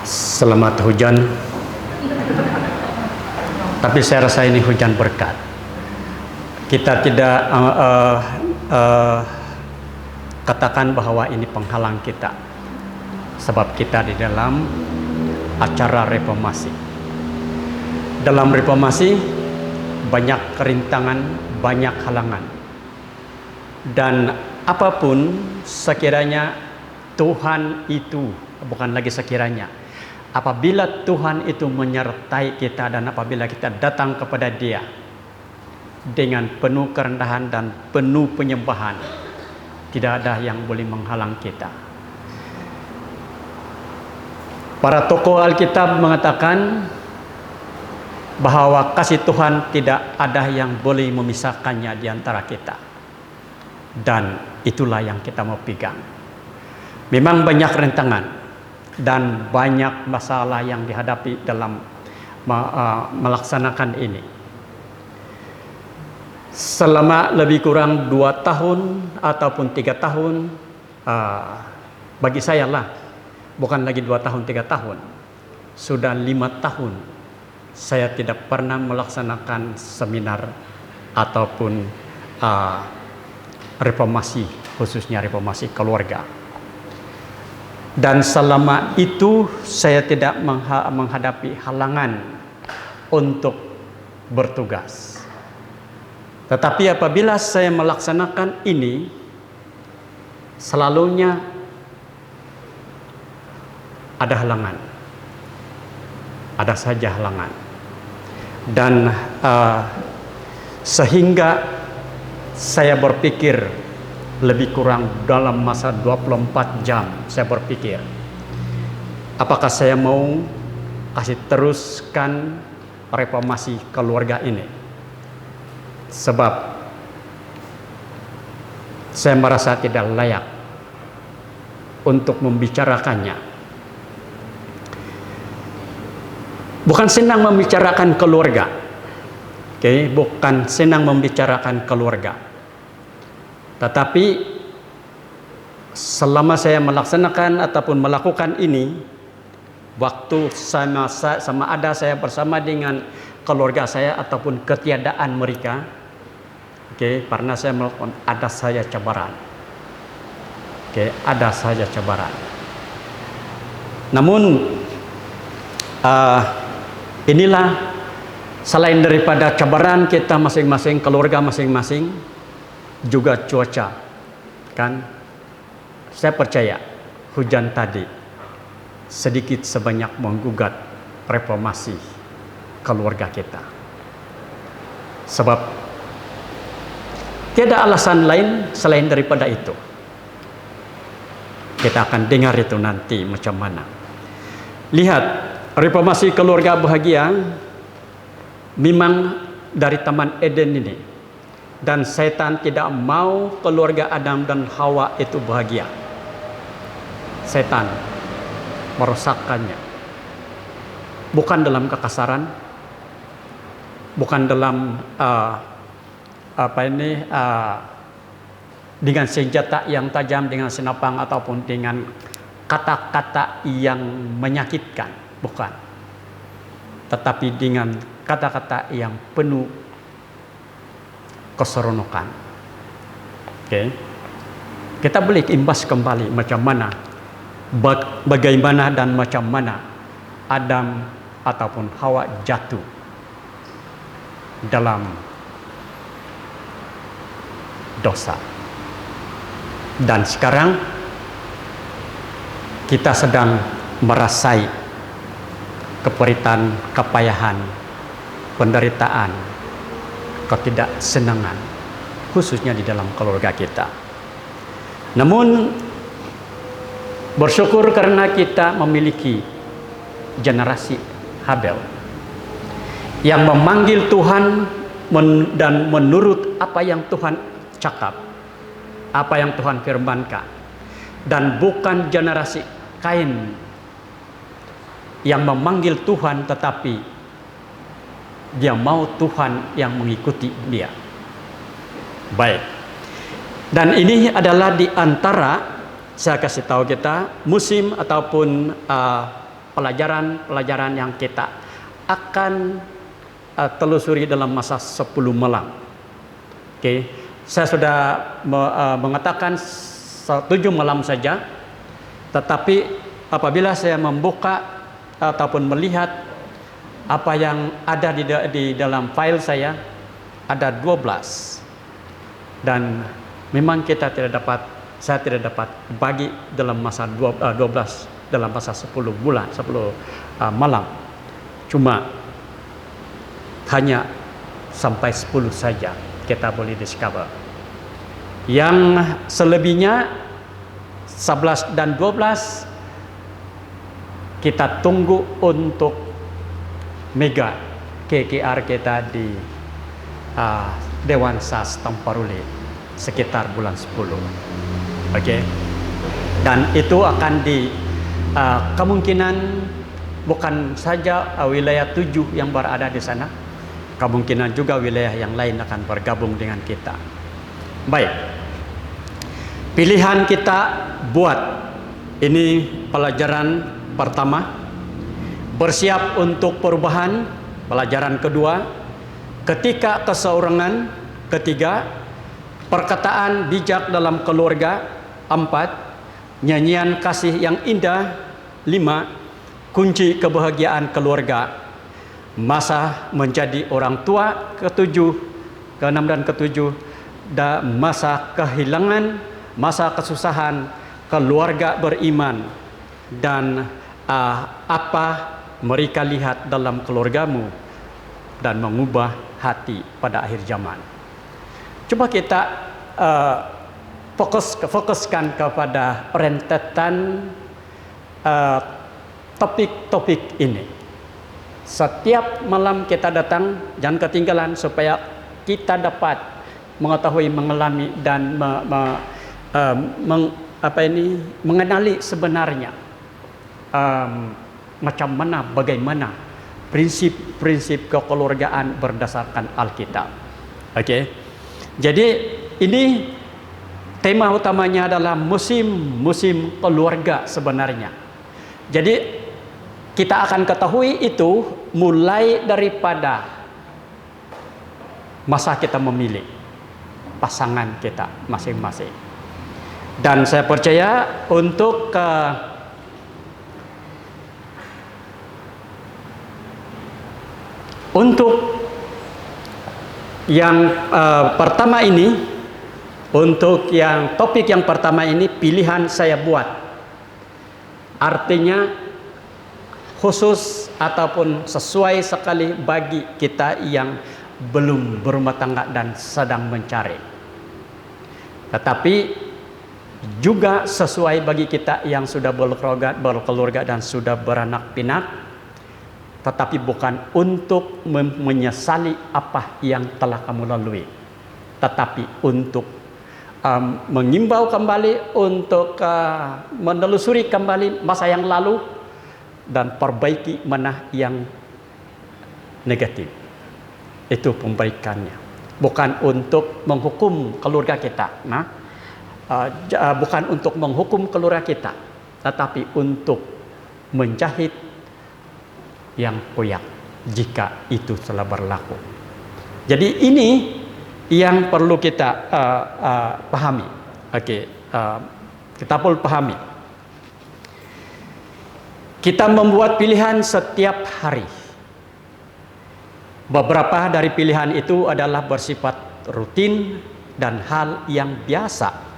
Selamat hujan. Tapi saya rasa ini hujan berkat. Kita tidak katakan bahwa ini penghalang kita, sebab kita di dalam acara reformasi. Dalam reformasi banyak kerintangan, banyak halangan, dan apapun sekiranya Tuhan itu, bukan lagi sekiranya, apabila Tuhan itu menyertai kita dan apabila kita datang kepada Dia dengan penuh kerendahan dan penuh penyembahan, tidak ada yang boleh menghalang kita. Para tokoh Alkitab mengatakan bahwa kasih Tuhan tidak ada yang boleh memisahkannya di antara kita. Dan itulah yang kita mau pegang. Memang banyak rintangan dan banyak masalah yang dihadapi dalam melaksanakan ini. Selama lebih kurang 2 tahun ataupun 3 tahun, bagi saya lah, bukan lagi 2 tahun 3 tahun, sudah 5 tahun saya tidak pernah melaksanakan seminar ataupun reformasi, khususnya reformasi keluarga. Dan selama itu saya tidak menghadapi halangan untuk bertugas. Tetapi apabila saya melaksanakan ini, selalunya ada halangan. Ada saja halangan. Dan sehingga saya berpikir lebih kurang dalam masa 24 jam saya berpikir, apakah saya mau kasih teruskan reformasi keluarga ini, sebab saya merasa tidak layak untuk membicarakannya. Bukan senang membicarakan keluarga, bukan senang membicarakan keluarga. Tetapi selama saya melaksanakan ataupun melakukan ini, waktu sama ada saya bersama dengan keluarga saya ataupun ketiadaan mereka, karena saya melakukan, ada saja cabaran. Ada saja cabaran. Namun inilah, selain daripada cabaran kita masing-masing, keluarga masing-masing, juga cuaca, kan? Saya percaya hujan tadi sedikit sebanyak menggugat reformasi keluarga kita. Sebab tiada alasan lain selain daripada itu. Kita akan dengar itu nanti macam mana. Lihat, reformasi keluarga bahagia memang dari Taman Eden ini. Dan setan tidak mau keluarga Adam dan Hawa itu bahagia. Setan merosakkannya. Bukan dalam kekasaran, bukan dalam dengan senjata yang tajam, dengan senapang ataupun dengan kata-kata yang menyakitkan, bukan. Tetapi dengan kata-kata yang penuh keseronokan. Kita boleh imbas kembali macam mana, bagaimana dan macam mana Adam ataupun Hawa jatuh dalam dosa. Dan sekarang kita sedang merasai keperitan, kepayahan, penderitaan, ketidaksenangan, khususnya di dalam keluarga kita. Namun bersyukur karena kita memiliki generasi Habel yang memanggil Tuhan dan menurut apa yang Tuhan cakap, apa yang Tuhan firmankan, dan bukan generasi Kain yang memanggil Tuhan tetapi dia mau Tuhan yang mengikuti dia. Baik. Dan ini adalah di antara, saya kasih tahu kita, musim ataupun pelajaran-pelajaran yang kita akan telusuri dalam masa 10 malam. Oke, saya sudah mengatakan 7 malam saja, tetapi apabila saya membuka ataupun melihat apa yang ada di dalam file saya, ada 12, dan memang saya tidak dapat bagi dalam masa 12 dalam masa 10 bulan, 10 malam. Cuma hanya sampai 10 saja kita boleh discover. Yang selebihnya 11 dan 12 kita tunggu untuk mega KKR kita di Dewan Sas Tamparule sekitar bulan 10. Oke. Dan itu akan kemungkinan bukan saja wilayah 7 yang berada di sana, kemungkinan juga wilayah yang lain akan bergabung dengan kita. Baik, pilihan kita buat ini pelajaran pertama, bersiap untuk perubahan. Pelajaran kedua, ketika keseorangan. Ketiga, perkataan bijak dalam keluarga. 4, nyanyian kasih yang indah. 5, kunci kebahagiaan keluarga. Masa menjadi orang tua. Keenam dan ketujuh, masa kehilangan, masa kesusahan, keluarga beriman, dan apa mereka lihat dalam keluargamu dan mengubah hati pada akhir zaman. Coba kita fokuskan kepada rentetan topik-topik ini. Setiap malam kita datang, jangan ketinggalan supaya kita dapat mengetahui, mengalami, dan mengenali sebenarnya macam mana, bagaimana prinsip-prinsip kekeluargaan berdasarkan Alkitab. Oke. Jadi ini tema utamanya adalah musim keluarga sebenarnya. Jadi kita akan ketahui itu mulai daripada masa kita memilih pasangan kita masing-masing. Dan saya percaya untuk yang pertama ini, untuk yang topik yang pertama ini pilihan saya buat. Artinya khusus ataupun sesuai sekali bagi kita yang belum berumah tangga dan sedang mencari. Tetapi juga sesuai bagi kita yang sudah berkeluarga dan sudah beranak pinak, tetapi bukan untuk menyesali apa yang telah kamu lalui, tetapi untuk mengimbau kembali, untuk menelusuri kembali masa yang lalu dan perbaiki mana yang negatif. Itu pembaikannya, bukan untuk menghukum keluarga kita. Bukan untuk menghukum keluarga kita, tetapi untuk menjahit yang koyak jika itu telah berlaku. Jadi ini yang perlu kita pahami. Oke, kita perlu pahami. Kita membuat pilihan setiap hari. Beberapa dari pilihan itu adalah bersifat rutin dan hal yang biasa.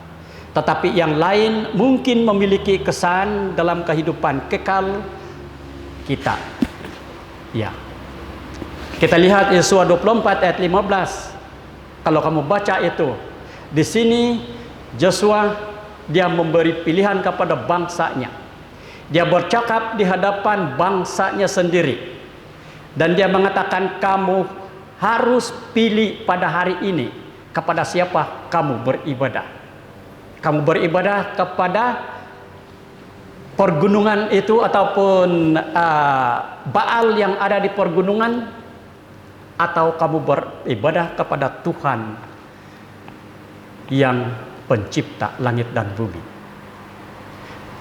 Tetapi yang lain mungkin memiliki kesan dalam kehidupan kekal kita. Ya. Kita lihat Yesua 24 ayat 15. Kalau kamu baca itu, di sini Yesua dia memberi pilihan kepada bangsanya. Dia bercakap di hadapan bangsanya sendiri. Dan dia mengatakan, kamu harus pilih pada hari ini kepada siapa kamu beribadah. Kamu beribadah kepada pergunungan itu ataupun Baal yang ada di pergunungan, atau kamu beribadah kepada Tuhan yang pencipta langit dan bumi.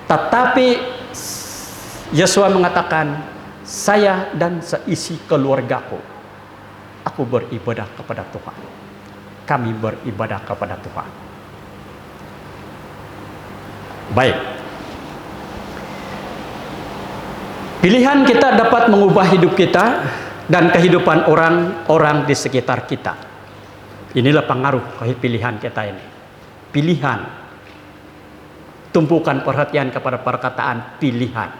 Tetapi Yesua mengatakan, saya dan seisi keluargaku, aku beribadah kepada Tuhan. Kami beribadah kepada Tuhan. Baik. Pilihan kita dapat mengubah hidup kita dan kehidupan orang-orang di sekitar kita. Inilah pengaruh pilihan kita ini. Pilihan. Tumpukan perhatian kepada perkataan pilihan.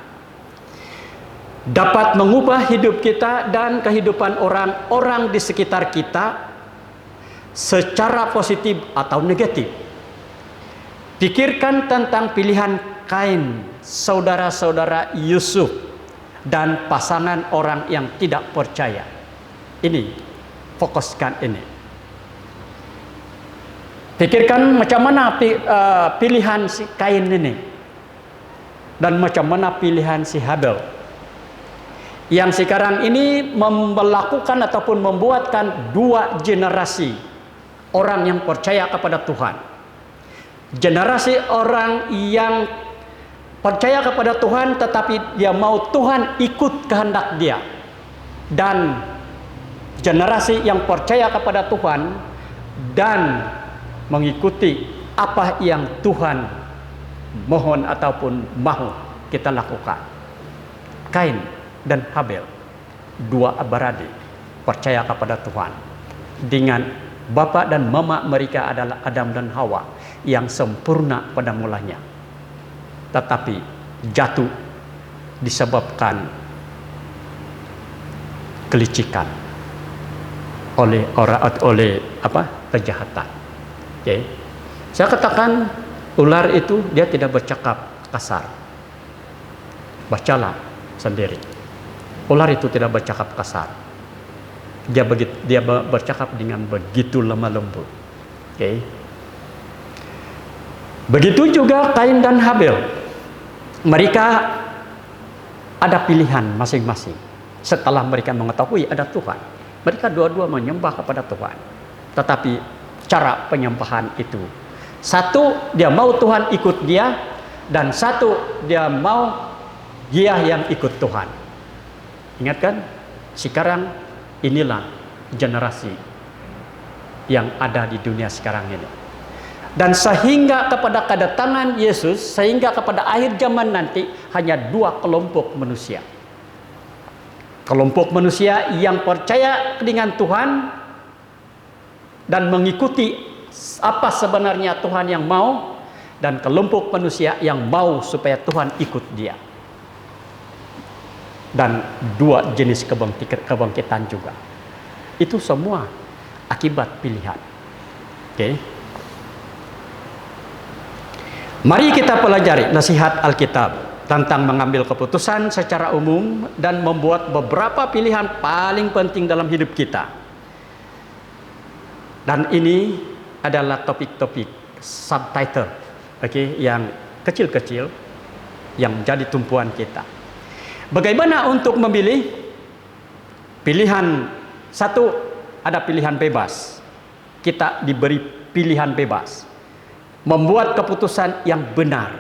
Dapat mengubah hidup kita dan kehidupan orang-orang di sekitar kita secara positif atau negatif. Pikirkan tentang pilihan Kain, saudara-saudara Yusuf, dan pasangan orang yang tidak percaya. Ini, fokuskan ini. Pikirkan macam mana pilihan si Kain ini, dan macam mana pilihan si Habel, yang sekarang ini melakukan ataupun membuatkan dua generasi orang yang percaya kepada Tuhan. Generasi orang yang percaya kepada Tuhan tetapi dia mau Tuhan ikut kehendak dia. Dan generasi yang percaya kepada Tuhan dan mengikuti apa yang Tuhan mohon ataupun mahu kita lakukan. Kain dan Habel, dua beradik percaya kepada Tuhan. Dengan bapa dan mama mereka adalah Adam dan Hawa yang sempurna pada mulanya, tetapi jatuh disebabkan kelicikan oleh kejahatan. Okay. Saya katakan ular itu dia tidak bercakap kasar. Bacalah sendiri. Ular itu tidak bercakap kasar. Dia bercakap dengan begitu lemah lembut. Okay. Begitu juga Kain dan Habel. Mereka ada pilihan masing-masing. Setelah mereka mengetahui ada Tuhan, mereka dua-dua menyembah kepada Tuhan. Tetapi cara penyembahan itu, satu dia mau Tuhan ikut dia, dan satu dia mau dia yang ikut Tuhan. Ingat kan? Sekarang inilah generasi yang ada di dunia sekarang ini. Dan sehingga kepada kedatangan Yesus, sehingga kepada akhir zaman nanti, hanya dua kelompok manusia. Kelompok manusia yang percaya dengan Tuhan dan mengikuti apa sebenarnya Tuhan yang mau, dan kelompok manusia yang mau supaya Tuhan ikut dia. Dan dua jenis kebangkitan juga. Itu semua akibat pilihan. Oke. Mari kita pelajari nasihat Alkitab tentang mengambil keputusan secara umum dan membuat beberapa pilihan paling penting dalam hidup kita. Dan ini adalah topik-topik subtitle, yang kecil-kecil yang menjadi tumpuan kita. Bagaimana untuk memilih? Pilihan satu, ada pilihan bebas. Kita diberi pilihan bebas. Membuat keputusan yang benar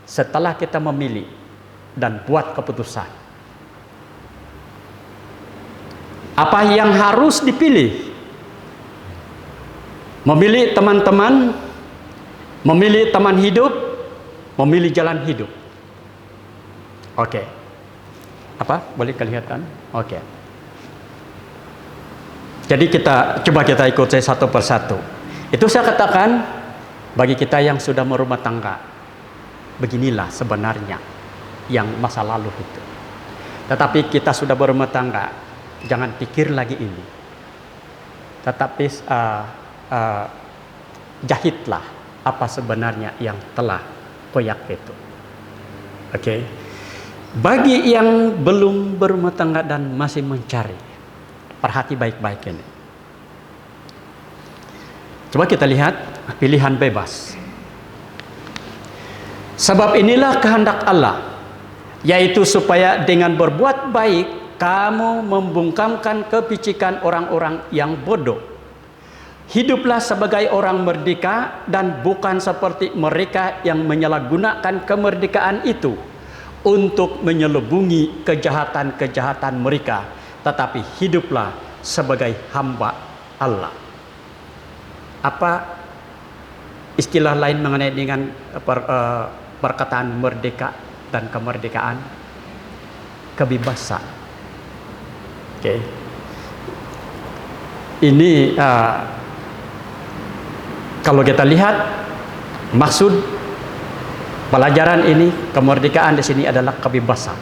setelah kita memilih dan buat keputusan. Apa yang harus dipilih? Memilih teman-teman, memilih teman hidup, memilih jalan hidup. Oke. Apa? Boleh kelihatan? Oke. Jadi coba kita ikut saya satu persatu. Itu saya katakan, bagi kita yang sudah berumah tangga, beginilah sebenarnya yang masa lalu itu. Tetapi kita sudah berumah tangga, jangan pikir lagi ini. Tetapi jahitlah apa sebenarnya yang telah koyak itu. Oke. Bagi yang belum berumah tangga dan masih mencari, perhati baik-baik ini. Coba kita lihat pilihan bebas. Sebab inilah kehendak Allah, yaitu supaya dengan berbuat baik kamu membungkamkan kepicikan orang-orang yang bodoh. Hiduplah sebagai orang merdeka dan bukan seperti mereka yang menyalahgunakan kemerdekaan itu untuk menyelubungi kejahatan-kejahatan mereka, tetapi hiduplah sebagai hamba Allah. Apa istilah lain mengenai dengan perkataan merdeka dan kemerdekaan? Kebebasan. Oke. Ini kalau kita lihat maksud pelajaran ini, kemerdekaan di sini adalah kebebasan.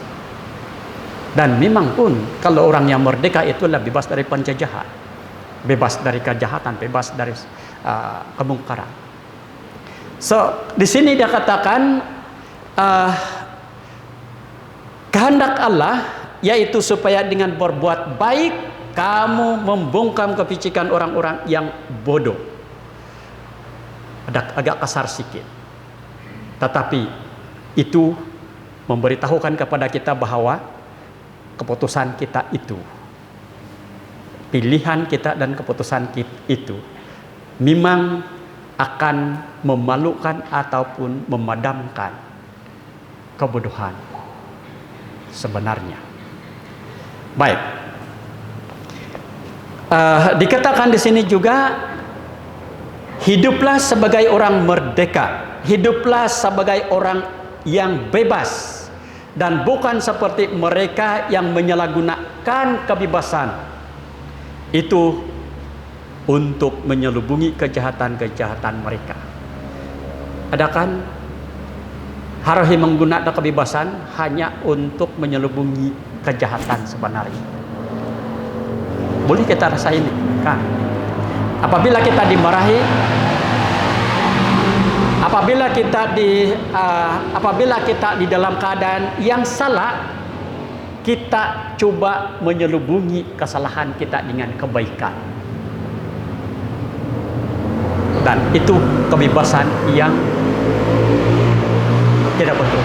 Dan memang pun kalau orang yang merdeka itulah bebas dari penjajahan, bebas dari kejahatan, bebas dari kemungkaran. So di sini dia katakan kehendak Allah yaitu supaya dengan berbuat baik kamu membungkam kepicikan orang-orang yang bodoh. Agak kasar sedikit. Tetapi itu memberitahukan kepada kita bahwa keputusan kita itu, pilihan kita dan keputusan kita itu memang akan memalukan ataupun memadamkan kebodohan sebenarnya. Baik. Dikatakan di sini juga, hiduplah sebagai orang merdeka, hiduplah sebagai orang yang bebas, dan bukan seperti mereka yang menyalahgunakan kebebasan itu untuk menyelubungi kejahatan-kejahatan mereka. Adakah Harus menggunakan kebebasan hanya untuk menyelubungi kejahatan sebenarnya? Boleh kita rasain kan? Apabila kita dimarahi, apabila kita di dalam keadaan yang salah, kita coba menyelubungi kesalahan kita dengan kebaikan. Dan itu kebebasan yang tidak betul.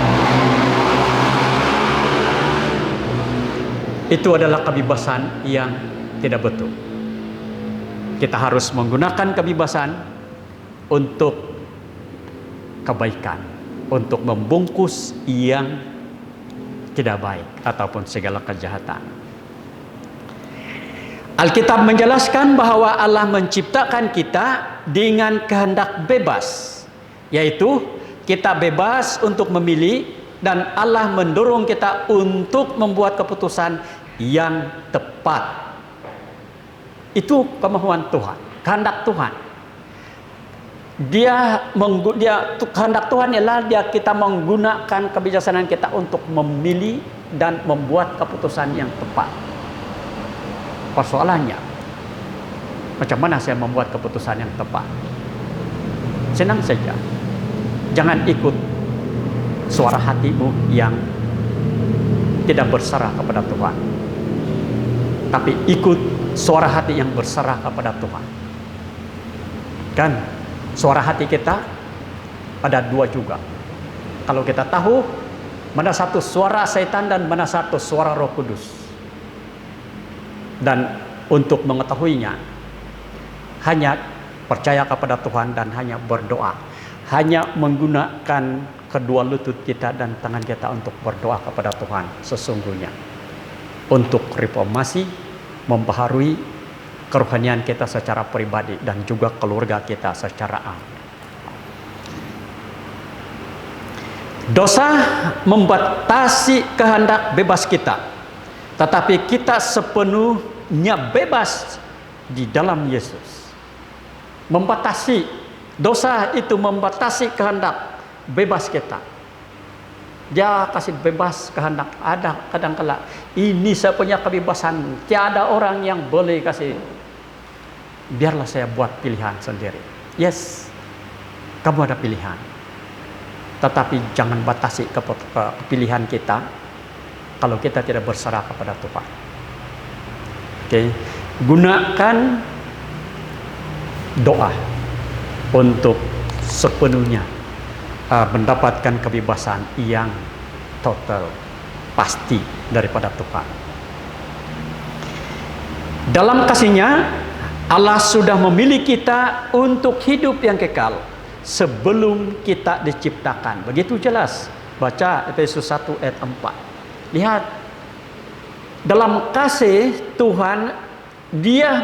Itu adalah kebebasan yang tidak betul. Kita harus menggunakan kebebasan untuk kebaikan, untuk membungkus yang tidak baik ataupun segala kejahatan. Alkitab menjelaskan bahwa Allah menciptakan kita dengan kehendak bebas, yaitu kita bebas untuk memilih, dan Allah mendorong kita untuk membuat keputusan yang tepat. Itu kemauan Tuhan, kehendak Tuhan. Kehendak Tuhan ialah kita menggunakan kebijaksanaan kita untuk memilih dan membuat keputusan yang tepat. Persoalannya, macam mana saya membuat keputusan yang tepat? Senang saja. Jangan ikut suara hatimu yang tidak berserah kepada Tuhan, tapi ikut suara hati yang berserah kepada Tuhan. Dan suara hati kita ada dua juga. Kalau kita tahu mana satu suara setan dan mana satu suara Roh Kudus, dan untuk mengetahuinya hanya percaya kepada Tuhan dan hanya berdoa, hanya menggunakan kedua lutut kita dan tangan kita untuk berdoa kepada Tuhan sesungguhnya, untuk reformasi, membaharui kerohanian kita secara pribadi dan juga keluarga kita secara am. Dosa membatasi kehendak bebas kita, tetapi kita sepenuhnya bebas di dalam Yesus. Membatasi, dosa itu membatasi kehendak bebas kita. Dia kasih bebas kehendak. Ada kadang-kala ini saya punya kebebasan, tiada orang yang boleh kasih. Biarlah saya buat pilihan sendiri. Yes, kamu ada pilihan, tetapi jangan batasi pilihan kita kalau kita tidak berserah kepada Tuhan. Oke, gunakan doa untuk sepenuhnya mendapatkan kebebasan yang total, pasti daripada Tuhan. Dalam kasih-Nya, Allah sudah memilih kita untuk hidup yang kekal sebelum kita diciptakan. Begitu jelas Baca Efesus 1 ayat 4. Lihat, dalam kasih Tuhan, dia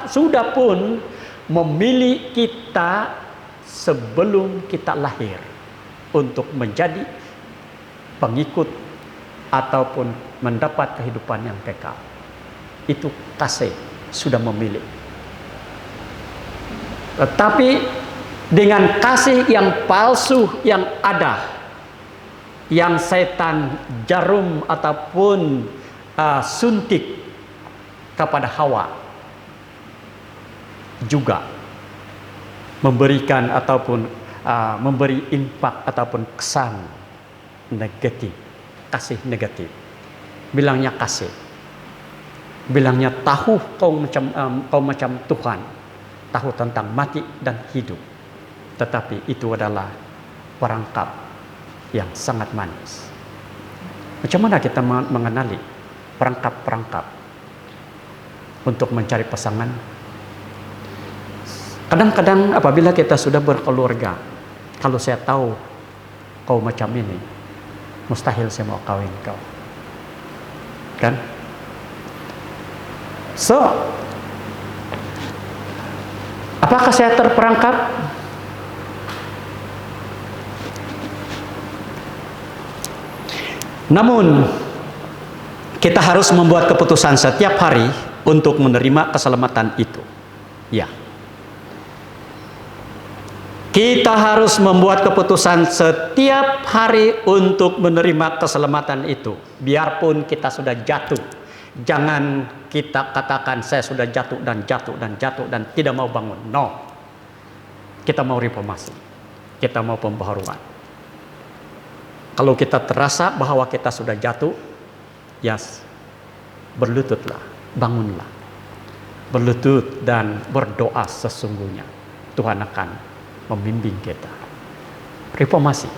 sudah pun memilih kita sebelum kita lahir untuk menjadi pengikut ataupun mendapat kehidupan yang kekal. Itu kasih, sudah memilih. Tetapi dengan kasih yang palsu yang ada, yang setan jarum ataupun suntik kepada Hawa, juga memberikan ataupun memberi impak ataupun kesan negatif, kasih negatif. Bilangnya kasih, bilangnya tahu kau macam Tuhan, tahu tentang mati dan hidup. Tetapi itu adalah perangkap yang sangat manis. Macam mana kita mengenali perangkap-perangkap untuk mencari pasangan? Kadang-kadang apabila kita sudah berkeluarga, kalau saya tahu kau macam ini, mustahil saya mau kawin kau. Kan? So, apakah saya terperangkap? Namun, kita harus membuat keputusan setiap hari untuk menerima keselamatan itu. Ya. Kita harus membuat keputusan setiap hari untuk menerima keselamatan itu. Biarpun kita sudah jatuh. Jangan kita katakan saya sudah jatuh dan tidak mau bangun. No. Kita mau reformasi. Kita mau pembaharuan. Kalau kita terasa bahwa kita sudah jatuh, yes, berlututlah, bangunlah. Berlutut dan berdoa sesungguhnya. Tuhan akan membimbing kita. Reformasi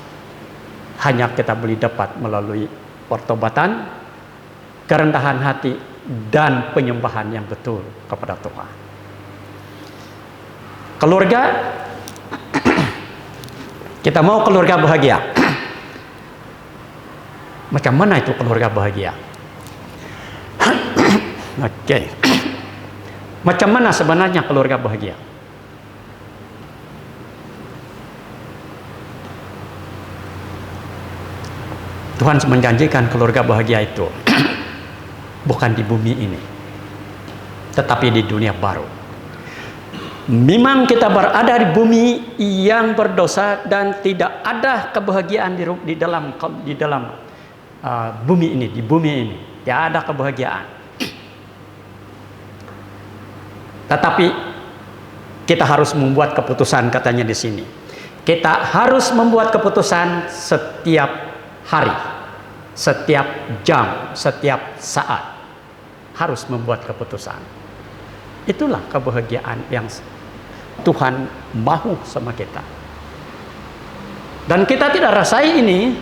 hanya kita boleh dapat melalui pertobatan, kerendahan hati, dan penyembahan yang betul kepada Tuhan. Keluarga, kita mau keluarga bahagia. Macam mana itu keluarga bahagia? Oke. Macam mana sebenarnya keluarga bahagia? Tuhan menjanjikan keluarga bahagia itu bukan di bumi ini, tetapi di dunia baru. Memang kita berada di bumi yang berdosa dan tidak ada kebahagiaan di dalam bumi ini, di bumi ini tidak ada kebahagiaan. Tetapi kita harus membuat keputusan, katanya di sini. Kita harus membuat keputusan setiap hari, setiap jam, setiap saat. Harus membuat keputusan. Itulah kebahagiaan yang Tuhan mahu sama kita. Dan kita tidak rasai ini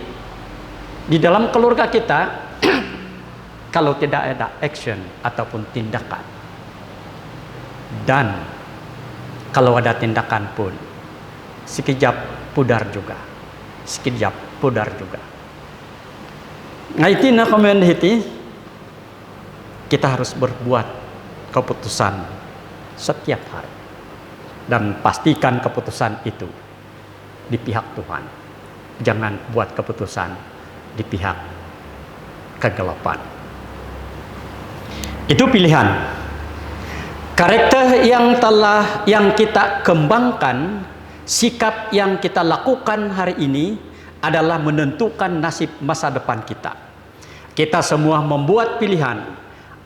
di dalam keluarga kita kalau tidak ada action ataupun tindakan. Dan kalau ada tindakan pun sekejap pudar juga. Sekejap pudar juga. Ngaitina komenditi, kita harus berbuat keputusan setiap hari. Dan pastikan keputusan itu di pihak Tuhan. Jangan buat keputusan di pihak kegelapan. Itu pilihan. Karakter yang kita kembangkan, sikap yang kita lakukan hari ini adalah menentukan nasib masa depan kita. Kita semua membuat pilihan,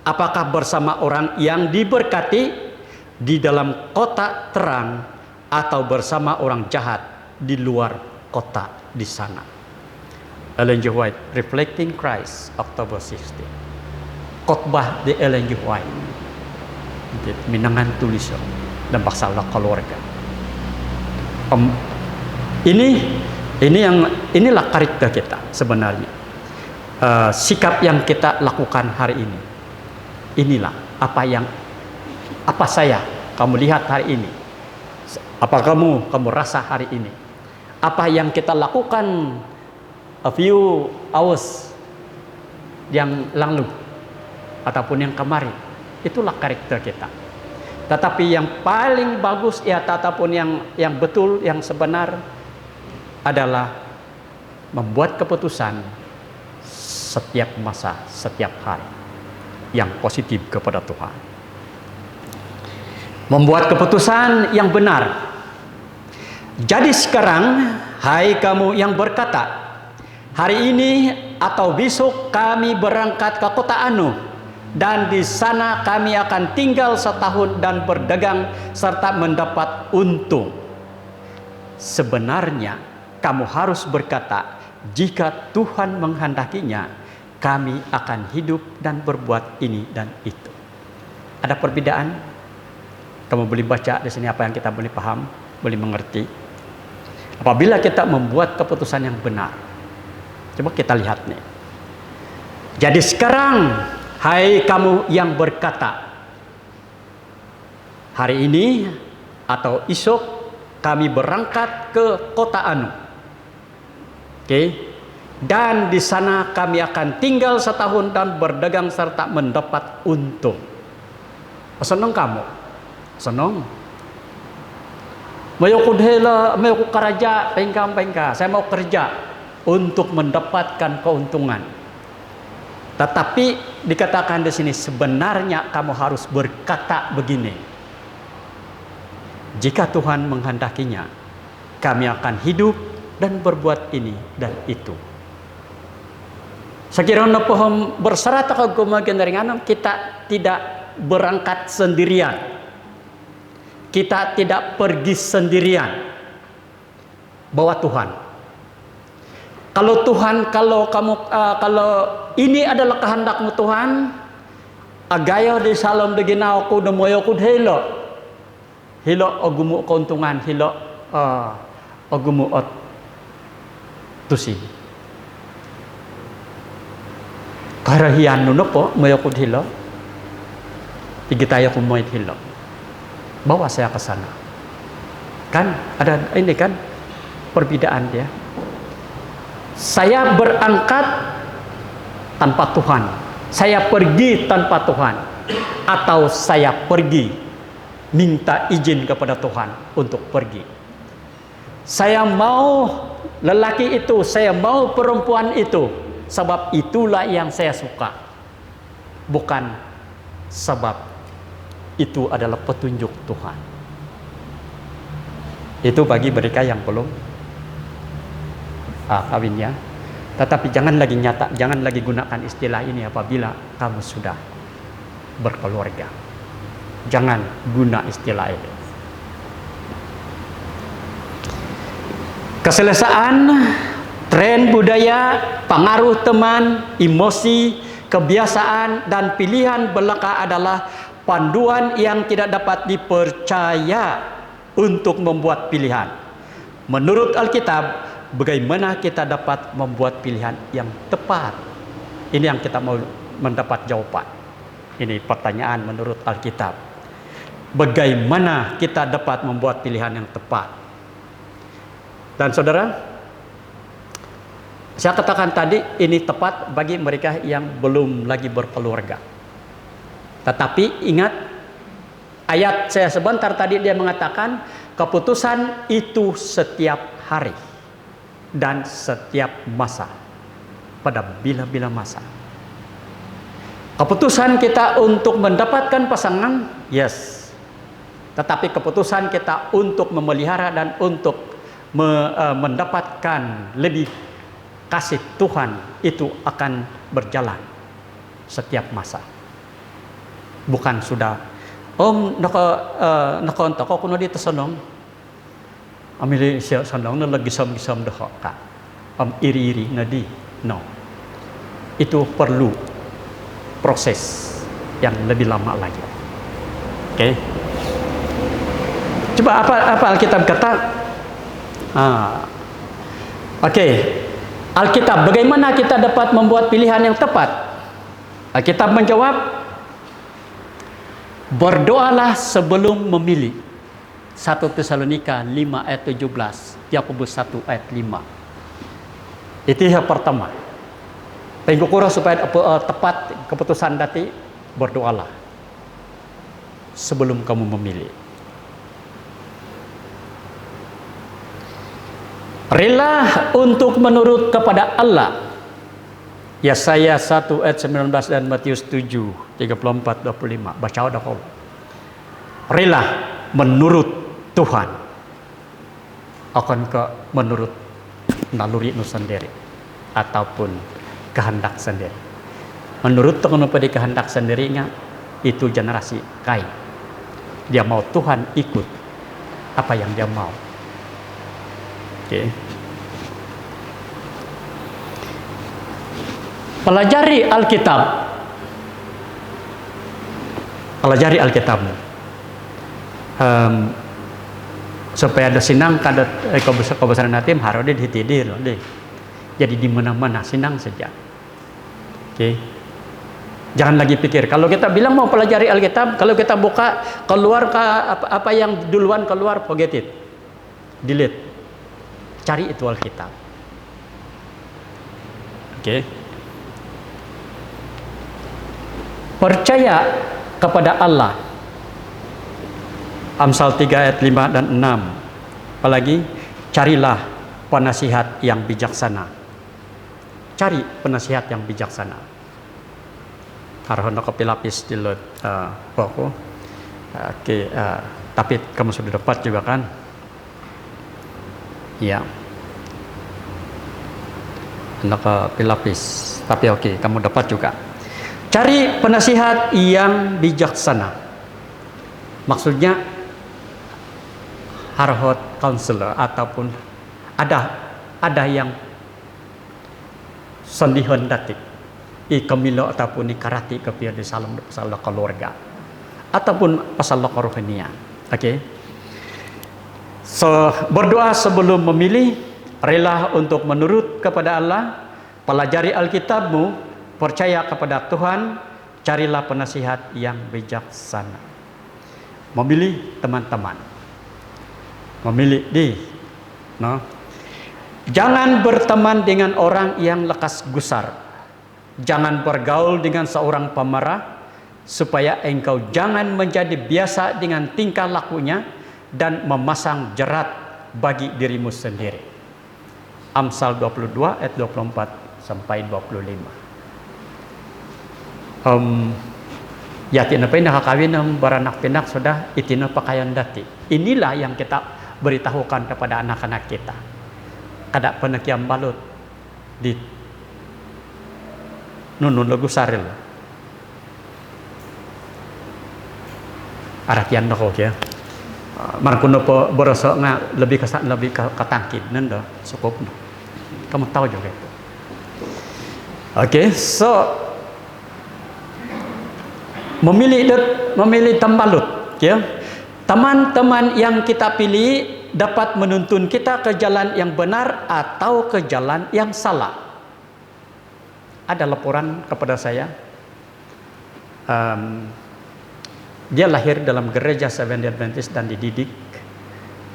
apakah bersama orang yang diberkati di dalam kota terang atau bersama orang jahat di luar kota di sana. Ellen G. White, Reflecting Christ, October 16. Khotbah di Ellen G. White. Minangan tulisan dan masalah keluarga. Inilah karakter kita sebenarnya. Sikap yang kita lakukan hari ini. Inilah apa saya kamu lihat hari ini. Apa kamu rasa hari ini. apa yang kita lakukan a few hours yang lalu ataupun yang kemarin, itulah karakter kita. Tetapi yang paling bagus ya, ataupun yang betul, yang sebenar adalah membuat keputusan setiap masa, setiap hari yang positif kepada Tuhan. Membuat keputusan yang benar. Jadi sekarang, hai kamu yang berkata, hari ini atau besok kami berangkat ke kota Anu, dan di sana kami akan tinggal setahun dan berdagang serta mendapat untung. Sebenarnya kamu harus berkata, jika Tuhan menghendakinya, kami akan hidup dan berbuat ini dan itu. Ada perbedaan? Kamu boleh baca di sini apa yang kita boleh paham, boleh mengerti. Apabila kita membuat keputusan yang benar. Coba kita lihat nih. Jadi sekarang, hai kamu yang berkata, hari ini atau esok kami berangkat ke kota Anu. Oke. Dan di sana kami akan tinggal setahun dan berdagang serta mendapat untung. Senang kamu? Senang? Mau ku kerja, pengka. Saya mau kerja untuk mendapatkan keuntungan. Tetapi dikatakan di sini sebenarnya kamu harus berkata begini. Jika Tuhan menghendakinya, kami akan hidup dan berbuat ini dan itu. Sekiranya pohon berserat ke gumagen dari anam, kita tidak berangkat sendirian. Kita tidak pergi sendirian. Bawa Tuhan. Kalau Tuhan, kalau ini adalah kehendakmu Tuhan, agayo di salam de ginao ko de moyo ko helo. Helo ogumu keuntungan, helo ogumu ot tusi. Karahian nuno po moyo ko helo. Igitayo ko moyo helo. Bawa saya ke sana. Kan ada ini kan perbedaan dia. Saya berangkat tanpa Tuhan. Saya pergi tanpa Tuhan. Atau saya pergi minta izin kepada Tuhan untuk pergi. Saya mau lelaki itu, saya mau perempuan itu, sebab itulah yang saya suka. Bukan sebab itu adalah petunjuk Tuhan. Itu bagi mereka yang belum kawinnya. Tetapi jangan lagi gunakan istilah ini apabila kamu sudah berkeluarga. Jangan guna istilah ini. Keselesaan, tren budaya, pengaruh teman, emosi, kebiasaan, dan pilihan belaka adalah panduan yang tidak dapat dipercaya untuk membuat pilihan. Menurut Alkitab, bagaimana kita dapat membuat pilihan yang tepat? Ini yang kita mau mendapat jawaban. Ini pertanyaan menurut Alkitab. Bagaimana kita dapat membuat pilihan yang tepat? Dan saudara, saya katakan tadi ini tepat bagi mereka yang belum lagi berkeluarga. Tetapi ingat, ayat saya sebentar tadi dia mengatakan keputusan itu setiap hari dan setiap masa, pada bila-bila masa. Keputusan kita untuk mendapatkan pasangan, yes. Tetapi keputusan kita untuk memelihara dan untuk mendapatkan lebih kasih Tuhan itu akan berjalan setiap masa. Bukan sudah naka kuno dito sonong amili siya sonong na lagisam-gisam dah ka iri-iri na di no, itu perlu proses yang lebih lama lagi. Oke. Coba apa Alkitab kata? Oke. Alkitab, bagaimana kita dapat membuat pilihan yang tepat? Alkitab menjawab, berdoalah sebelum memilih. 1 Tesalonika 5 ayat 17, Yakobus 1 ayat 5. Itu yang pertama. Pengukuran supaya tepat keputusan dati, berdoalah sebelum kamu memilih. Rela untuk menurut kepada Allah. Yesaya 1 ayat 19 dan Matius 7 34 25. Baca dah kau. Rela menurut Tuhan akan ke menurut naluri nu sendiri ataupun kehendak sendiri. Menurut Tuhan pada kehendak sendirinya itu generasi Kain. Dia mau Tuhan ikut apa yang dia mau. Oke. Pelajari Alkitab. Pelajari Alkitabmu. Supaya ada sinang kada kebesaran hati harus dihitidir deh. Jadi di mana-mana sinang saja. Oke. Jangan lagi pikir kalau kita bilang mau pelajari Alkitab, kalau kita buka keluar ke apa yang duluan keluar, forget it. Delete. Cari itu Alkitab. Oke. Percaya kepada Allah. Amsal 3 ayat 5 dan 6. Apalagi carilah penasihat yang bijaksana. Cari penasihat yang bijaksana. Harus kopi lapis di lot pokok. Oke, tapi kamu sudah dapat juga kan? Ya. Hendak kopi lapis. Tapi oke, kamu dapat juga. Cari penasihat yang bijaksana. Maksudnya harhot counselor ataupun ada yang sendihan datik ikamilo ataupun ikarati kepian di salam pasal keluarga ataupun pasal rohania. Oke. So berdoa sebelum memilih, rela untuk menurut kepada Allah, pelajari Alkitabmu, percaya kepada Tuhan, carilah penasihat yang bijaksana. Memilih teman-teman. Memilih no. Jangan berteman dengan orang yang lekas gusar. Jangan bergaul dengan seorang pemarah, supaya engkau jangan menjadi biasa dengan tingkah lakunya dan memasang jerat bagi dirimu sendiri. Amsal 22 ayat 24 sampai 25. Yatin apa yang nakakawin ng baranak pinak sudah itina pakaian dati. Inilah yang kita beritahukan kepada anak-anak kita. Kada penakiam balut di nunun lagu saril. Arakian dako ya. Markuno po boroso nga lebih katangkid nendo cukup. Kamu tahu juga itu. Oke, so memilih tembalut ya. Teman-teman yang kita pilih dapat menuntun kita ke jalan yang benar atau ke jalan yang salah. Ada laporan kepada saya, dia lahir dalam gereja Seventh-day Adventist dan dididik,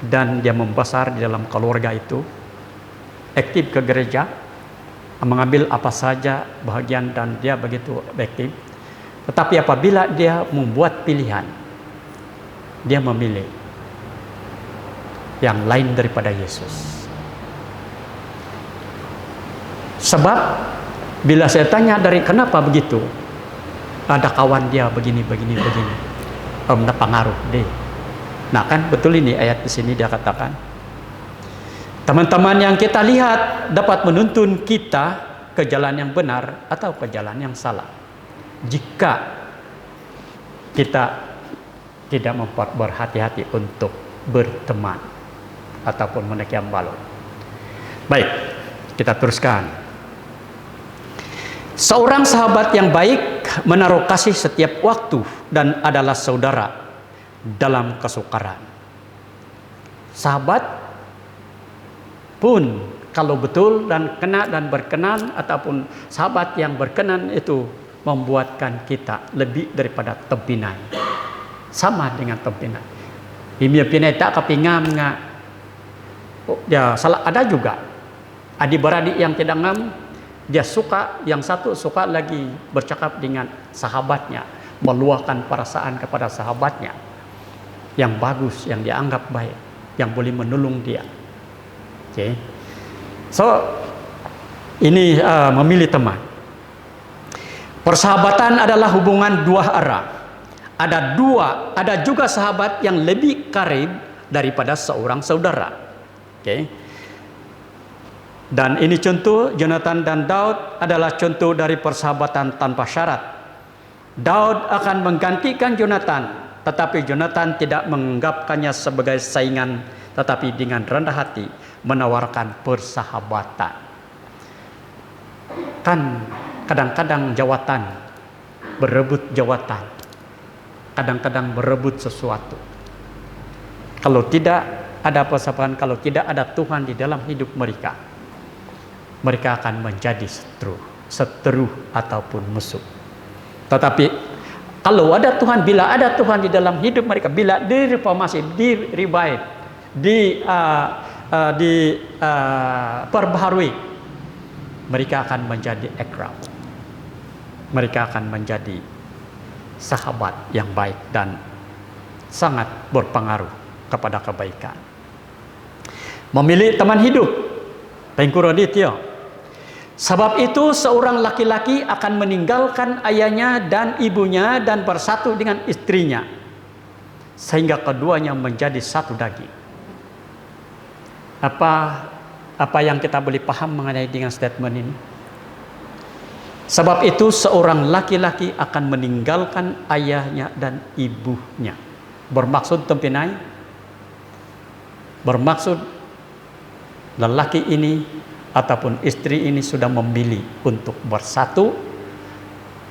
dan dia membesar di dalam keluarga itu, aktif ke gereja, mengambil apa saja bahagian dan dia begitu aktif. Tetapi apabila dia membuat pilihan, dia memilih yang lain daripada Yesus. Sebab bila saya tanya dari kenapa begitu, ada kawan dia begini. Ada pengaruh deh. Nah kan betul ini ayat di sini dia katakan, teman-teman yang kita lihat dapat menuntun kita ke jalan yang benar atau ke jalan yang salah. Jika kita tidak berhati-hati untuk berteman ataupun menekiam balon. Baik, kita teruskan. Seorang sahabat yang baik menaruh kasih setiap waktu dan adalah saudara dalam kesukaran. Sahabat pun kalau betul dan kena dan berkenan, ataupun sahabat yang berkenan itu membuatkan kita lebih daripada tempinan. Sama dengan tempinan. Himia pinai tak kepingam nga. Ya salah ada juga adik-beradik yang tidak ngam, dia suka, yang satu suka lagi bercakap dengan sahabatnya, meluahkan perasaan kepada sahabatnya yang bagus, yang dianggap baik, yang boleh menolong dia. Okay. So ini memilih teman. Persahabatan adalah hubungan dua arah. Ada juga sahabat yang lebih karib daripada seorang saudara. Okay. Dan ini contoh, Jonathan dan Daud adalah contoh dari persahabatan tanpa syarat. Daud akan menggantikan Jonathan, tetapi Jonathan tidak menganggapkannya sebagai saingan, tetapi dengan rendah hati menawarkan persahabatan. Kan kadang-kadang jawatan, berebut jawatan, kadang-kadang berebut sesuatu. Kalau tidak ada persahabatan, kalau tidak ada Tuhan di dalam hidup mereka, mereka akan menjadi seteru ataupun musuh. Tetapi kalau ada Tuhan, bila ada Tuhan di dalam hidup mereka, bila direformasi, di-revive, perbaharui, mereka akan menjadi akrab. Mereka akan menjadi sahabat yang baik dan sangat berpengaruh kepada kebaikan. Memilih teman hidup, Pengkuroditya. Sebab itu seorang laki-laki akan meninggalkan ayahnya dan ibunya dan bersatu dengan istrinya, sehingga keduanya menjadi satu daging. Apa yang kita boleh paham mengenai dengan statement ini? Sebab itu seorang laki-laki akan meninggalkan ayahnya dan ibunya. Bermaksud tempinai, bermaksud lelaki ini ataupun istri ini sudah memilih untuk bersatu.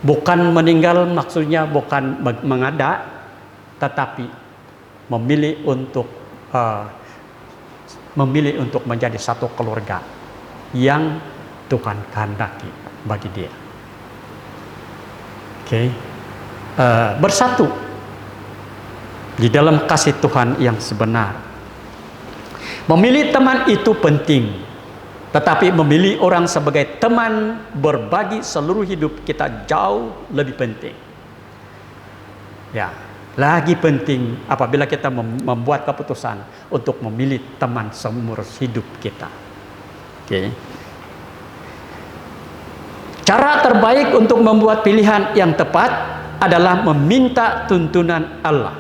Bukan meninggal, maksudnya bukan mengada, tetapi memilih untuk menjadi satu keluarga yang Tuhan kehendaki bagi dia. Okay. Bersatu di dalam kasih Tuhan yang sebenar. Memilih teman itu penting, tetapi memilih orang sebagai teman berbagi seluruh hidup kita jauh lebih penting. Ya, lagi penting apabila kita membuat keputusan untuk memilih teman seumur hidup kita. Oke. Cara terbaik untuk membuat pilihan yang tepat adalah meminta tuntunan Allah.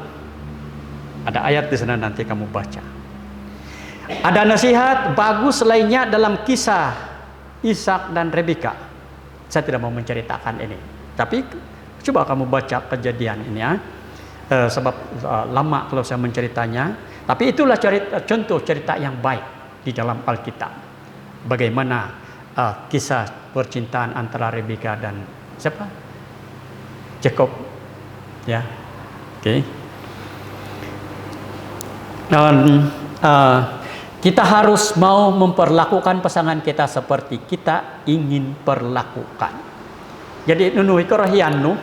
Ada ayat di sana, nanti kamu baca. Ada nasihat bagus lainnya dalam kisah Ishak dan Rebeka. Saya tidak mau menceritakan ini, tapi coba kamu baca kejadian ini ya. Sebab lama kalau saya menceritanya. Tapi itulah contoh cerita yang baik di dalam Alkitab. Bagaimana kisah percintaan antara Rebeka dan siapa? Jacob. Ya, oke. Dan kita harus mau memperlakukan pasangan kita seperti kita ingin perlakukan. Jadi nunuhi kerahian nu,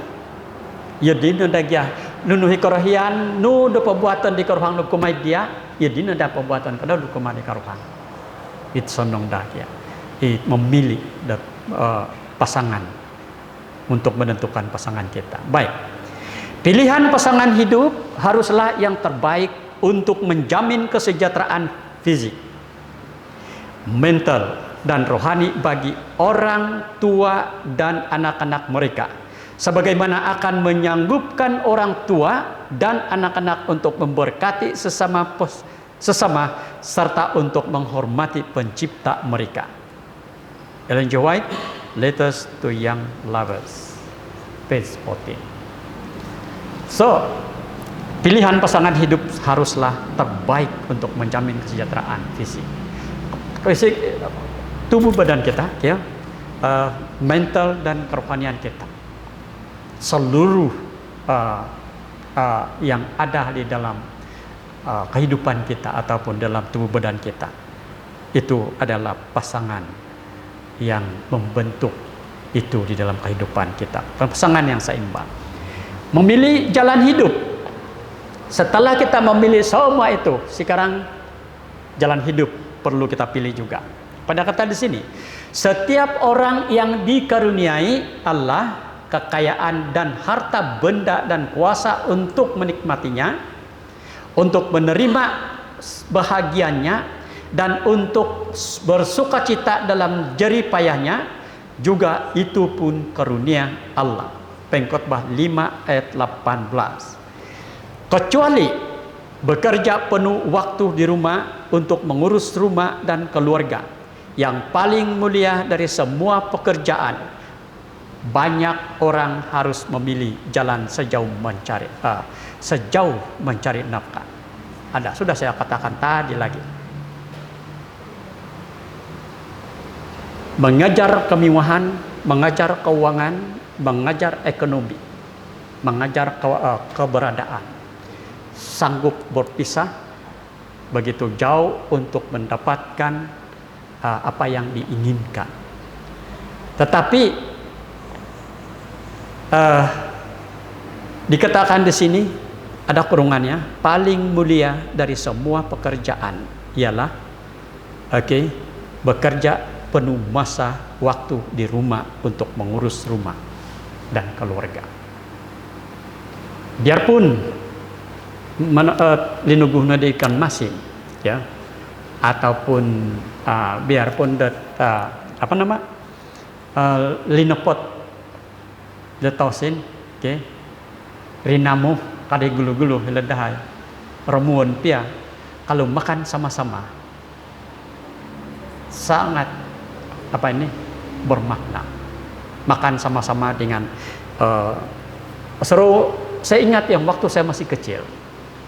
jadi nundagia nunuhi kerahian nu do perbuatan di karuhang nu kumai dia, jadi nunda perbuatan kada du kumai di karuhang. Itu sonong dagia. Memilih pasangan untuk menentukan pasangan kita. Baik. Pilihan pasangan hidup haruslah yang terbaik untuk menjamin kesejahteraan fisik, mental, dan rohani bagi orang tua dan anak-anak mereka, sebagaimana akan menyanggupkan orang tua dan anak-anak untuk memberkati sesama serta untuk menghormati pencipta mereka. Ellen G. White, Letters to Young Lovers, page 14. So, pilihan pasangan hidup haruslah terbaik untuk menjamin kesejahteraan fisik, tubuh badan kita, ya, mental dan kerohanian kita, seluruh yang ada di dalam kehidupan kita ataupun dalam tubuh badan kita, itu adalah pasangan yang membentuk itu di dalam kehidupan kita, pasangan yang seimbang. Memilih jalan hidup Setelah kita memilih semua itu, sekarang jalan hidup perlu kita pilih juga. Pada kata di sini, setiap orang yang dikaruniai Allah kekayaan dan harta benda dan kuasa untuk menikmatinya, untuk menerima bahagiannya, dan untuk bersukacita dalam jerih payahnya, juga itu pun karunia Allah. Pengkhotbah 5 ayat 18. Kecuali bekerja penuh waktu di rumah untuk mengurus rumah dan keluarga, yang paling mulia dari semua pekerjaan, banyak orang harus memilih jalan sejauh mencari nafkah. Sudah saya katakan tadi lagi. Mengajar kemewahan, mengajar keuangan, mengajar ekonomi, mengajar keberadaan, sanggup berpisah begitu jauh untuk mendapatkan apa yang diinginkan. Tetapi dikatakan di sini ada kurungannya, paling mulia dari semua pekerjaan ialah bekerja penuh masa waktu di rumah untuk mengurus rumah dan keluarga. Biarpun linuguhna di ikan masin, ya, ataupun biarpun linepot detosin, rinamu kadai gulu-gulu ledahay, remuan pia, kalau makan sama-sama sangat bermakna. Makan sama-sama dengan seru. Saya ingat yang waktu saya masih kecil,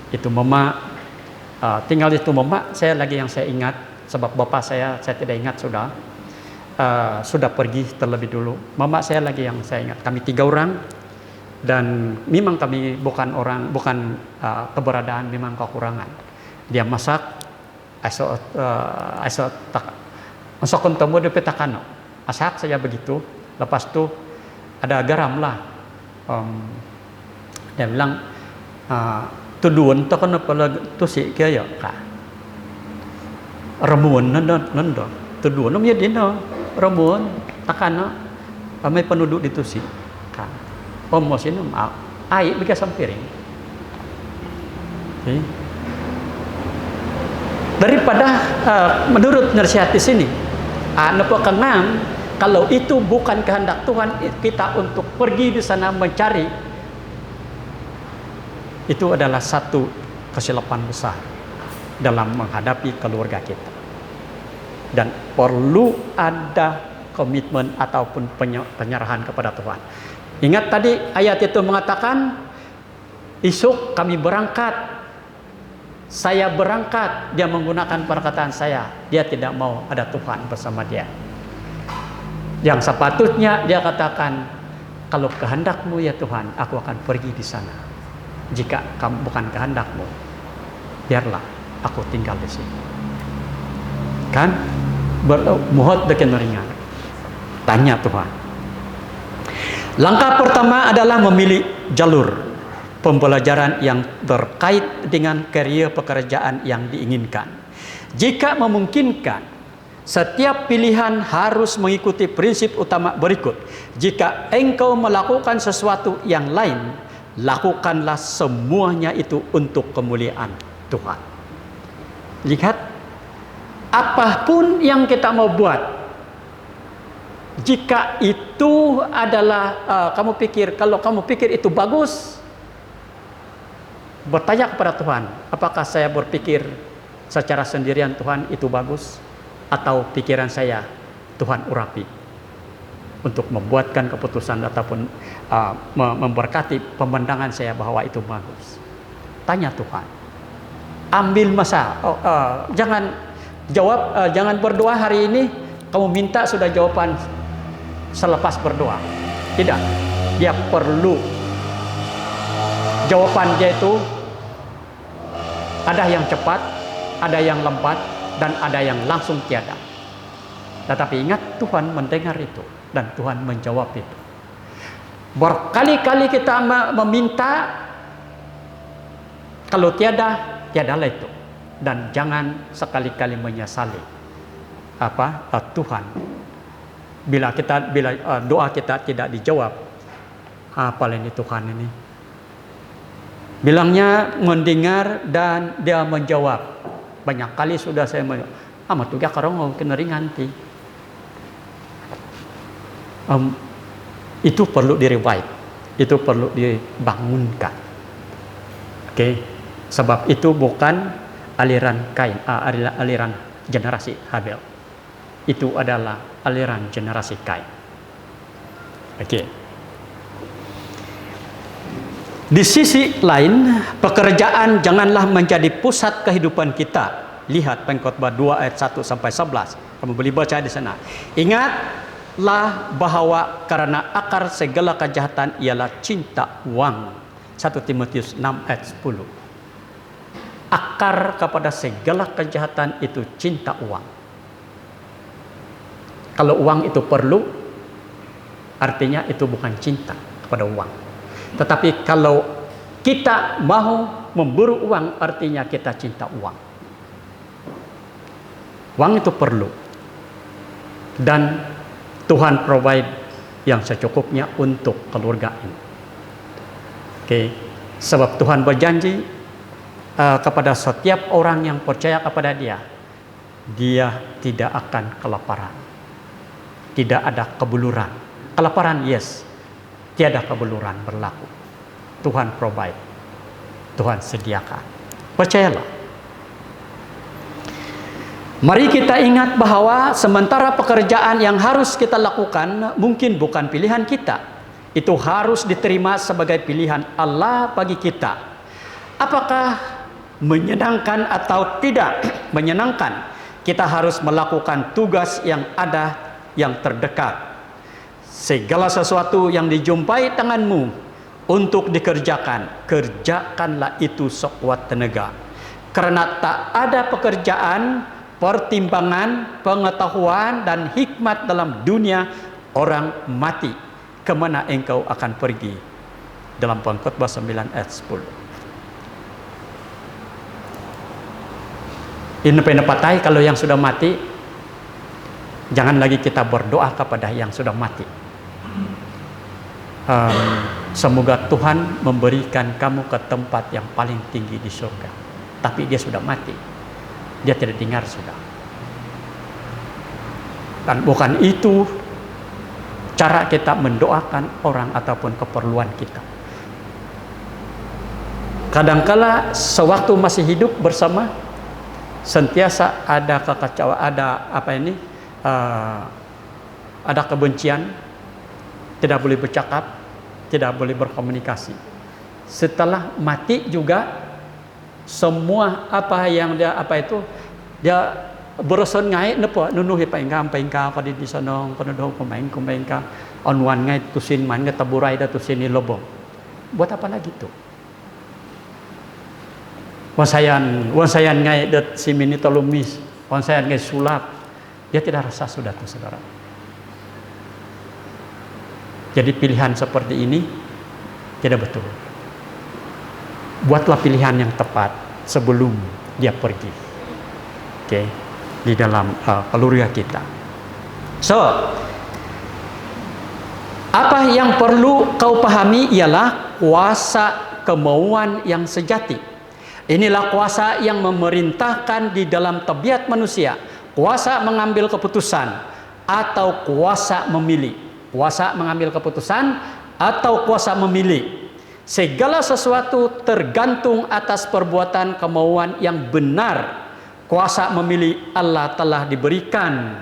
itu mama tinggal itu mama, saya ingat, sebab bapak saya tidak ingat, sudah pergi terlebih dulu. Mama saya yang saya ingat, kami 3 orang, dan memang kami bukan keberadaan, memang kekurangan. Dia masak masuk kontemu di petakano, masak saya begitu. Lepas itu ada garam lah. Dia bilang tuduan to kana pala tusi kaya ka remuan nando tuduan no dia no remuan takana may penduduk di tusi ka pomosin ai bika sampiring. Daripada menurut nasihat di sini kenang, kalau itu bukan kehendak Tuhan kita untuk pergi di sana mencari, itu adalah satu kesilapan besar dalam menghadapi keluarga kita. Dan perlu ada komitmen ataupun penyerahan kepada Tuhan. Ingat tadi ayat itu mengatakan, esok kami berangkat, saya berangkat, dia menggunakan perkataan saya, dia tidak mau ada Tuhan bersama dia. Yang sepatutnya dia katakan, kalau kehendakmu ya Tuhan, aku akan pergi di sana. Jika kamu bukan kehendakmu, biarlah aku tinggal di sini. Kan? Muhot deken ringan. Tanya Tuhan. Langkah pertama adalah memilih jalur pembelajaran yang terkait dengan karier pekerjaan yang diinginkan. Jika memungkinkan, setiap pilihan harus mengikuti prinsip utama berikut. Jika engkau melakukan sesuatu yang lain, lakukanlah semuanya itu untuk kemuliaan Tuhan. Lihat, apapun yang kita mau buat, jika itu adalah kalau kamu pikir itu bagus, bertanya kepada Tuhan, apakah saya berpikir secara sendirian Tuhan itu bagus, atau pikiran saya Tuhan urapi untuk membuatkan keputusan ataupun memberkati pemandangan saya bahwa itu bagus. Tanya Tuhan. Ambil masa. Jangan jawab, jangan berdoa hari ini kamu minta sudah jawaban selepas berdoa. Tidak. Dia perlu jawaban dia itu ada yang cepat, ada yang lambat, dan ada yang langsung tiada. Tetapi ingat, Tuhan mendengar itu dan Tuhan menjawab itu. Berkali-kali kita meminta Kalau tiada, tiadalah itu. Dan jangan sekali-kali menyesali Tuhan. Bila doa kita tidak dijawab, apa ini Tuhan ini? Bilangnya mendengar dan dia menjawab. Banyak kali sudah saya menjawab. Matuga karong keneringan ti. Itu perlu direvive, itu perlu dibangunkan. Oke, sebab itu bukan aliran Kain, aliran generasi Habel. Itu adalah aliran generasi Kain. Oke. Di sisi lain, pekerjaan janganlah menjadi pusat kehidupan kita. Lihat Pengkhotbah 2 ayat 1 sampai 11. Kamu boleh baca di sana. Ingatlah bahwa karena akar segala kejahatan ialah cinta uang. 1 Timotius 6 ayat 10. Akar kepada segala kejahatan itu cinta uang. Kalau uang itu perlu, artinya itu bukan cinta kepada uang. Tetapi kalau kita mau memburu uang, artinya kita cinta uang. Uang itu perlu. Dan Tuhan provide yang secukupnya untuk keluarga ini. Oke, sebab Tuhan berjanji kepada setiap orang yang percaya kepada Dia, dia tidak akan kelaparan. Tidak ada kebuluran. Kelaparan yes, tiada kebuluran berlaku. Tuhan provide, Tuhan sediakan. Percayalah. Mari kita ingat bahwa sementara pekerjaan yang harus kita lakukan mungkin bukan pilihan kita. Itu harus diterima sebagai pilihan Allah bagi kita. Apakah menyenangkan atau tidak menyenangkan? Kita harus melakukan tugas yang ada yang terdekat. Segala sesuatu yang dijumpai tanganmu untuk dikerjakan, kerjakanlah itu sekuat tenaga. Karena tak ada pekerjaan, pertimbangan, pengetahuan dan hikmat dalam dunia orang mati. Kemana engkau akan pergi? Dalam Pengkhotbah 9 ayat 10. Ini penepatai kalau yang sudah mati, jangan lagi kita berdoa kepada yang sudah mati. Semoga Tuhan memberikan kamu ke tempat yang paling tinggi di surga. Tapi dia sudah mati. Dia tidak dengar sudah. Dan bukan itu cara kita mendoakan orang ataupun keperluan kita. Kadangkala sewaktu masih hidup bersama, sentiasa ada kekacauan, ada kebencian, tidak boleh bercakap, tidak boleh berkomunikasi. Setelah mati juga semua dia berusaha ngai nepo nunuhi paingam pada di sana penuduh kumain ka onwan ngai tusin man taburai da tusin ni lobong. Buat apa lagi tuh? Wansayan ngai dat simini tolumis, wansayan ngai sulap. Dia tidak rasa sudah tuh saudara. Jadi pilihan seperti ini tidak betul. Buatlah pilihan yang tepat sebelum dia pergi. Oke, di dalam keluarga kita. So, apa yang perlu kau pahami ialah kuasa kemauan yang sejati. Inilah kuasa yang memerintahkan di dalam tabiat manusia. Kuasa mengambil keputusan atau kuasa memilih. Kuasa mengambil keputusan atau kuasa memilih. Segala sesuatu tergantung atas perbuatan kemauan yang benar. Kuasa memilih Allah telah diberikan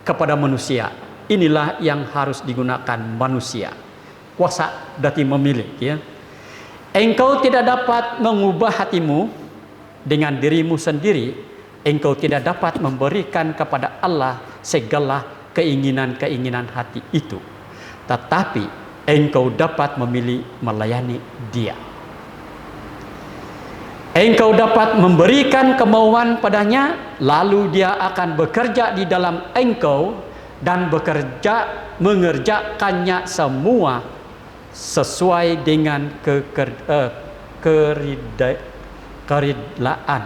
kepada manusia. Inilah yang harus digunakan manusia. Kuasa dati memilih, ya. Engkau tidak dapat mengubah hatimu dengan dirimu sendiri. Engkau tidak dapat memberikan kepada Allah segala keinginan-keinginan hati itu. Tetapi engkau dapat memilih melayani Dia. Engkau dapat memberikan kemauan padanya, lalu Dia akan bekerja di dalam engkau dan mengerjakannya semua sesuai dengan keridlaan.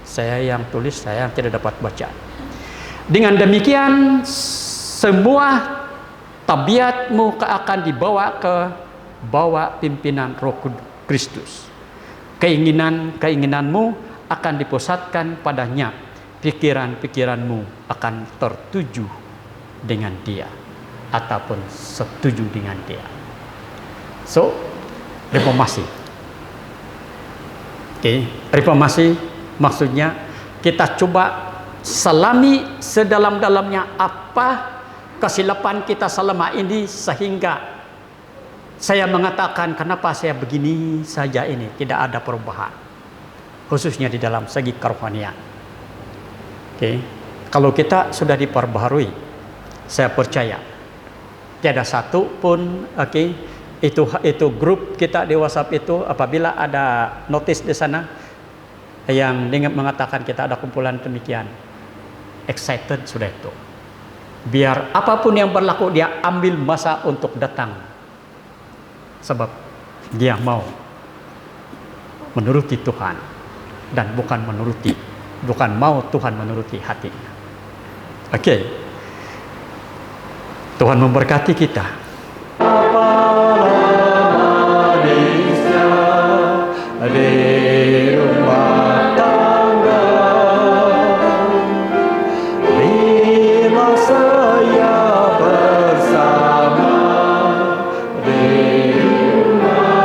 Saya yang tulis, saya yang tidak dapat baca. Dengan demikian semua tabiatmu akan dibawa ke bawah pimpinan Roh Kristus. Keinginanmu akan dipusatkan padanya. Pikiran-pikiranmu akan tertuju dengan Dia ataupun setuju dengan Dia. So, reformasi. Reformasi maksudnya kita coba selami sedalam-dalamnya apa kesilapan kita selama ini, sehingga saya mengatakan kenapa saya begini saja ini, tidak ada perubahan, khususnya di dalam segi kerohanian. Kalau kita sudah diperbaharui, saya percaya tiada satu pun itu grup kita di WhatsApp itu, apabila ada notis di sana yang mengatakan kita ada kumpulan demikian, excited sudah itu. Biar apapun yang berlaku, dia ambil masa untuk datang, sebab dia mau menuruti Tuhan dan bukan mau Tuhan menuruti hatinya. Tuhan memberkati kita. Di rumah tangga, bila saya bersama di rumah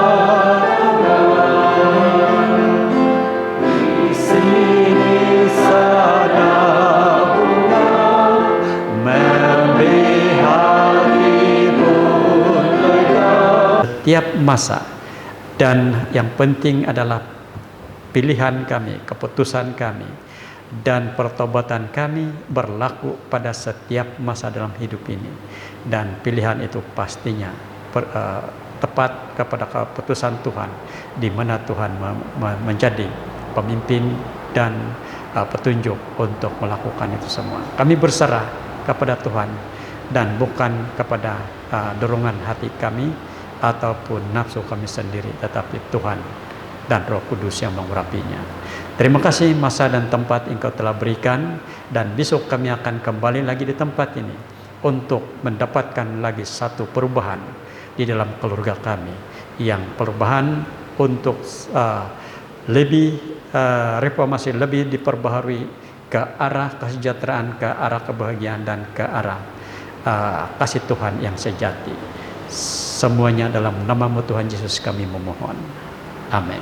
tangga, di sini sana bunga memberi hati pun lega. Setiap masa. Dan yang penting adalah pilihan kami, keputusan kami, dan pertobatan kami berlaku pada setiap masa dalam hidup ini. Dan pilihan itu pastinya tepat kepada keputusan Tuhan, di mana Tuhan menjadi pemimpin dan petunjuk untuk melakukan itu semua. Kami berserah kepada Tuhan dan bukan kepada dorongan hati kami ataupun nafsu kami sendiri, tetapi Tuhan dan Roh Kudus yang mengurapinya. Terima kasih masa dan tempat Engkau telah berikan, dan besok kami akan kembali lagi di tempat ini untuk mendapatkan lagi satu perubahan di dalam keluarga kami, yang perubahan untuk lebih reformasi, lebih diperbaharui ke arah kesejahteraan, ke arah kebahagiaan, dan ke arah kasih Tuhan yang sejati. Semuanya dalam nama Tuhan Yesus kami memohon. Amin.